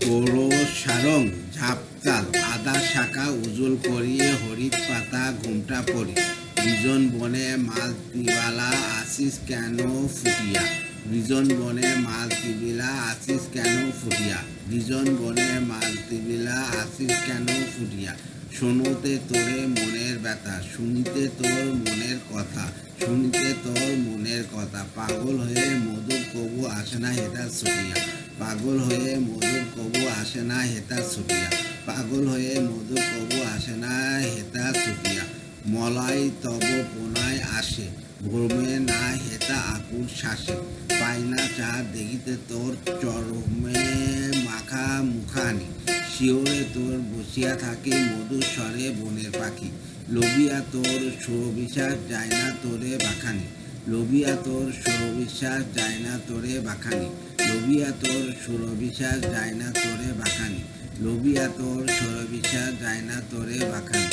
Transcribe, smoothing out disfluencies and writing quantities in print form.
গৌর সারং ঝাপতাল আদা শাখা উজ্জ্বল করিয়ে হরিৎ পাতা ঘুমটা পড়ি বিজন বনে মাল তিবালা আসিস কেন ফুটিয়া বিজন বনে মাল তিবিলা আসিস কেন ফুটিয়া বিজন বনে মাল তিবিলা আসিস কেন ফুটিয়া শোনোতে তোরে মনের ব্যথা শুনিতে তোর মনের কথা শুনিতে তোর মনের কথা পাগল হয়ে মধুর কবু আসে না হেতা ছুটিয়া পাগল হয়ে মধুর কবু আসে না হেতা ছুটিয়া পাগল হয়ে মধুর কবু আসে না হেতা ছুটিয়া মলাই তব পোনায় আসে ভ্রমে না হেতা আকুল শ্বাসে পাই না চা দেখিতে তোর চরমে মাখা মুখানি শিওরে তোর বসিয়া থাকে মধুর স্বরে বনের পাখি লোভিয়া তোর সুরবিশ্বাস যায় না তোরে বাখানি লোভিয়া তোর সুরবিশ্বাস যায় না তোরে বাখানি লোভিয়া তোর সুরবিশ্বাস যায় না তোরে বাখানি লোভিয়া তোর সুরবিশ্বাস যায় না তোরে বাখানি।